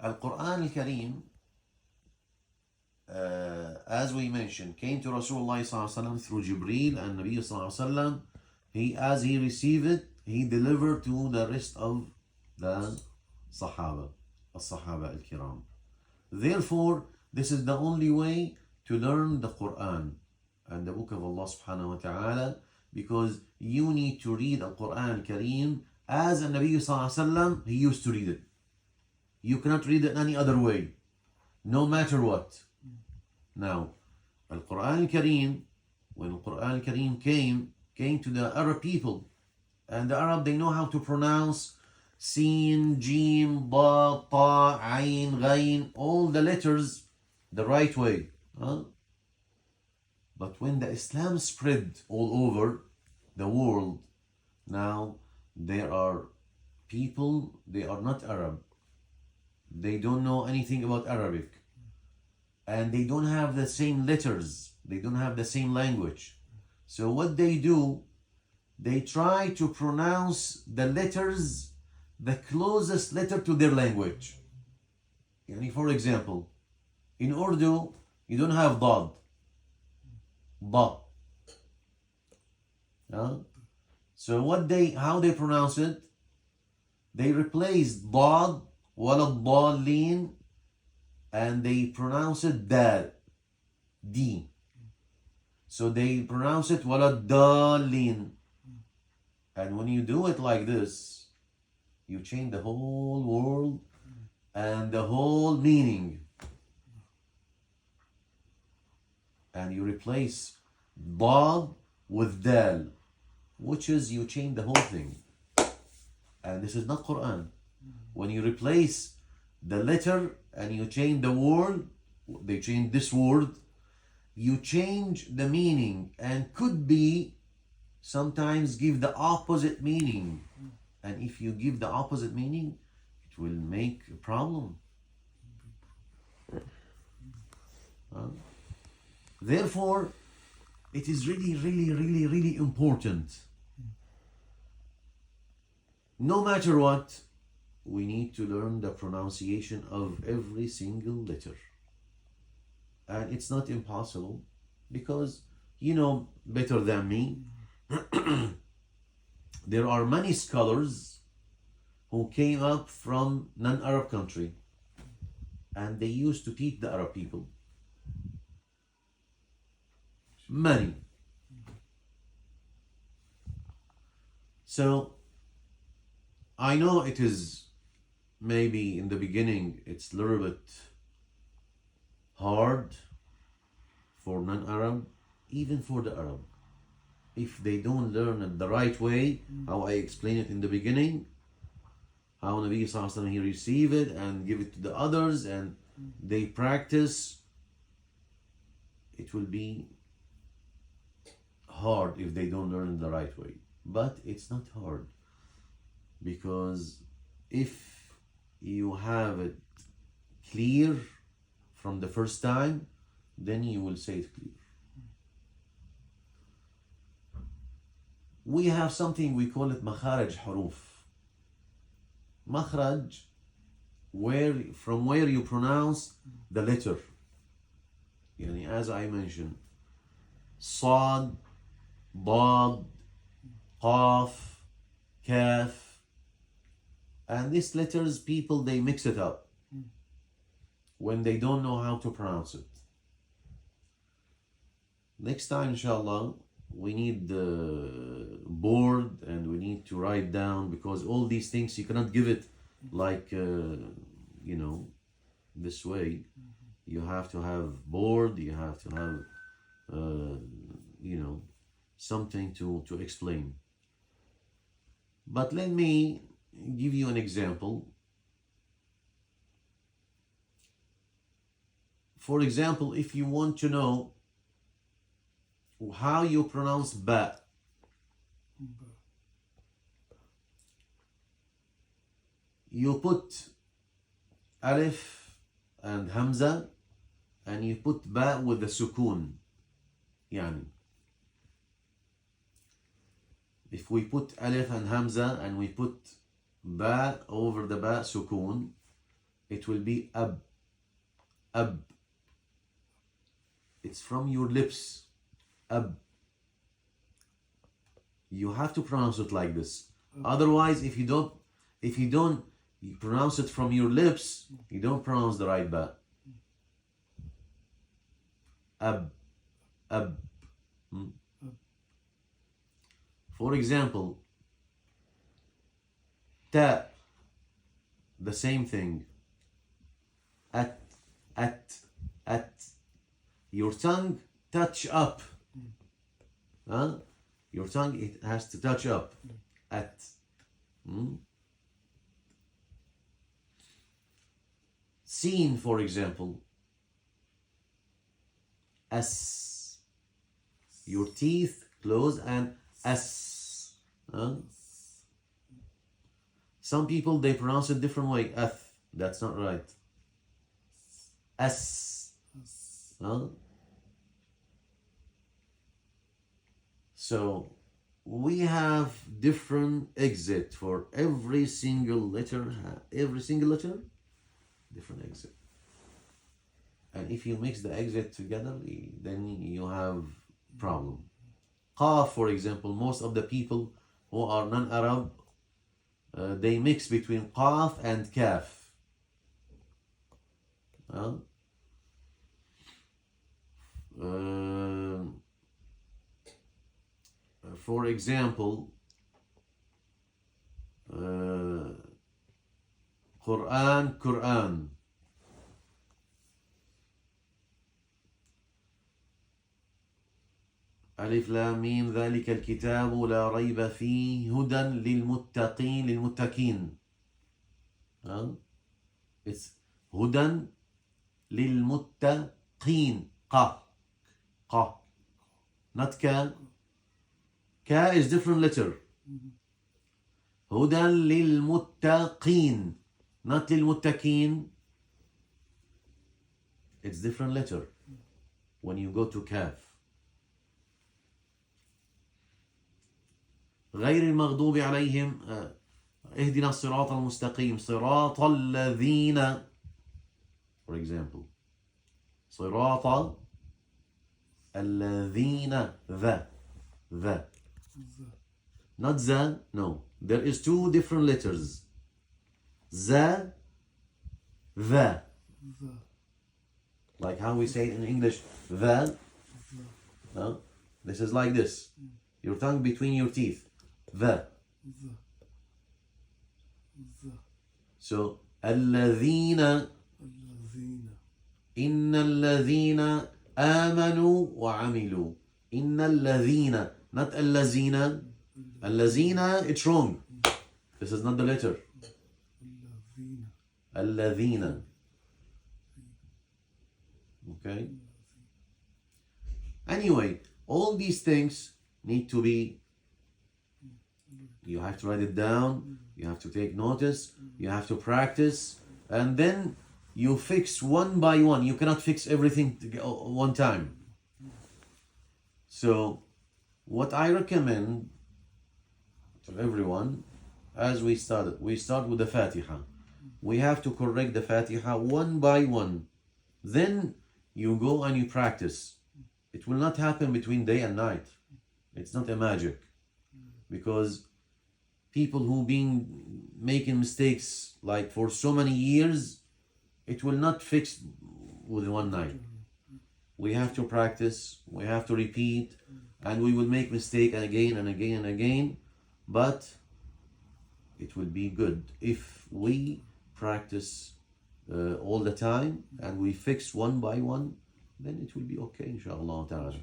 Al-Quran al-Kareem, as we mentioned, came to Rasulullah ﷺ through Jibreel, and Nabi ﷺ, as he received it, he delivered to the rest of the Sahaba, al-Sahaba al-Kiram. Therefore, this is the only way to learn the Quran and the book of Allah subhanahu wa ta'ala, because you need to read Al-Quran al-Kareem as Nabi ﷺ, he used to read it. You cannot read it any other way, no matter what. Now, Al-Quran al-Kareem, when Al-Quran al-Kareem came to the Arab people, and the Arab, they know how to pronounce Sin, Jim, Ba, Ta, Ain, Ghain, all the letters the right way. Huh? But when the Islam spread all over the world, now there are people, they are not Arab. They don't know anything about Arabic. And they don't have the same letters. They don't have the same language. So what they do, they try to pronounce the letters, the closest letter to their language. For example, in Urdu, you don't have Dad. Ba. So how they pronounce it? They replace Dad, Walad Dalin, and they pronounce it Dal, D. So they pronounce it Walad Dalin. And when you do it like this, you change the whole world and the whole meaning. And you replace Dad with Dal, which is you change the whole thing. And this is not Quran. When you replace the letter and you change the word, they change this word, you change the meaning, and could be sometimes give the opposite meaning. And if you give the opposite meaning, it will make a problem. Therefore, it is really, really, really, really important. No matter what, we need to learn the pronunciation of every single letter. And it's not impossible, because you know better than me, there are many scholars who came up from non-Arab country, and they used to teach the Arab people. Many. So I know it is maybe in the beginning it's a little bit hard for non-Arab, even for the Arab. If they don't learn it the right way, how I explained it in the beginning, how Nabi Sallallahu Alaihi Wasallam, he receive it and give it to the others, and they practice, it will be hard if they don't learn it the right way. But it's not hard, because if you have it clear from the first time, then you will say it clear. We have something we call it makharaj huruf. Makhraj, from where you pronounce the letter. As I mentioned, Sad, Dad, Qaf, Kaf. And these letters, people, they mix it up when they don't know how to pronounce it. Next time, inshallah, we need the board and we need to write down, because all these things you cannot give it like this way. You have to have board, you have to have something to explain. But let me give you an example. For example, if you want to know how you pronounce ba, you put alif and hamza, and you put ba with the sukun. If we put alif and hamza and we put ba over the ba sukun, it will be ab. Ab. It's from your lips. Ab. You have to pronounce it like this. Otherwise, if you don't you pronounce it from your lips, you don't pronounce the right ba. Ab. Ab. For example, ta. The same thing. At. Your tongue touch up. Huh? Your tongue, it has to touch up. At. Seen, for example. As. Your teeth close and as. Huh? Some people, they pronounce it different way. Ath. That's not right. As. Huh? So we have different exit for every single letter. Every single letter, different exit. And if you mix the exit together, then you have problem. Qaf, for example, most of the people who are non-Arab, they mix between qaf and kaf. For example, Quran. ألف لام ميم ذلك الكتاب لا ريب فيه هدى للمتقين. It's هدى للمتقين. ق. Not ka. Ka is different letter. هدى للمتقين. Not للمتقين. It's different letter when you go to kaf. غير المغضوب عليهم اهدنا الصراط المستقيم صراط الذين, for example, صراط الذين. The not the. No, there is two different letters. The. Like how we say in English the. No? This is like this. Your tongue between your teeth. The. So الذين إن الذين آمنوا وعملوا. إن الذين, not الذين. الذين, it's wrong. This is not the letter. الذين. Okay. Anyway, all these things need to be, you have to write it down, you have to take notice, you have to practice, and then you fix one by one. You cannot fix everything one time. So what I recommend to everyone, as we start with the Fatiha. We have to correct the Fatiha one by one. Then you go and you practice. It will not happen between day and night. It's not a magic. Because people who've been making mistakes like for so many years, it will not fix within one night. We have to practice, we have to repeat, and we will make mistake again and again and again, but it will be good if we practice all the time and we fix one by one, then it will be okay, inshallah ta'ala.